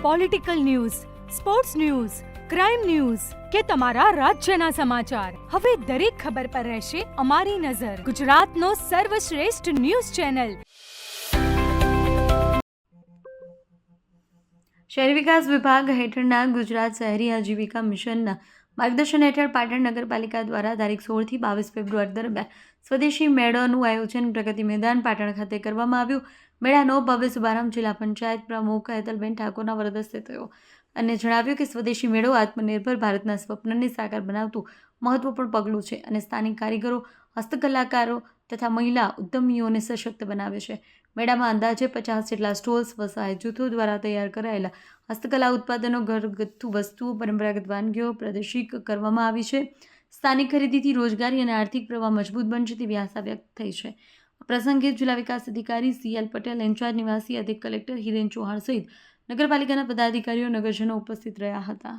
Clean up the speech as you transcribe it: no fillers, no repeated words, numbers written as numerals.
Political news, sports news, crime news કે તમારા રાજ્યના સમાચાર, હવે દરેક ખબર પર રહેશે અમારી નજર. ગુજરાતનો સર્વશ્રેષ્ઠ ન્યૂઝ ચેનલ. શહેરી વિકાસ વિભાગ હેઠળના ગુજરાત શહેરી આજીવિકા મિશનના માર્ગદર્શન હેઠળ પાટણ નગરપાલિકા દ્વારા તારીખ 16 થી 22 ફેબ્રુઆરી દરમિયાન સ્વદેશી મેળોનું આયોજન પ્રગતિ મેદાન પાટણ ખાતે કરવામાં આવ્યું. મેળાનો ભવ્ય શુભારંભ જિલ્લા પંચાયત પ્રમુખ હેતલબેન ઠાકોરના વરદસ્તે થયો અને જણાવ્યું કે સ્વદેશી મેળો આત્મનિર્ભર ભારતના સ્વપ્નને સાકાર બનાવતું મહત્વપૂર્ણ પગલું છે અને સ્થાનિક કારીગરો, હસ્તકલાકારો તથા મહિલા ઉદ્યમીઓને સશક્ત બનાવે છે. મેળામાં અંદાજે 50 જેટલા સ્ટોલ્સ, સ્વસહાય જૂથો દ્વારા તૈયાર કરાયેલા હસ્તકલા ઉત્પાદનો, ઘરગથ્થુ વસ્તુઓ, પરંપરાગત વાનગીઓ પ્રદર્શિત કરવામાં આવી છે. સ્થાનિક ખરીદીથી રોજગારી અને આર્થિક પ્રવાહ મજબૂત બનશે તેવી આશા વ્યક્ત થઈ છે. આ પ્રસંગે જિલ્લા વિકાસ અધિકારી CL પટેલ, ઇન્ચાર્જ નિવાસી અધિક કલેક્ટર હિરેન ચૌહાણ સહિત નગરપાલિકાના પદાધિકારીઓ, નગરજનો ઉપસ્થિત રહ્યા હતા.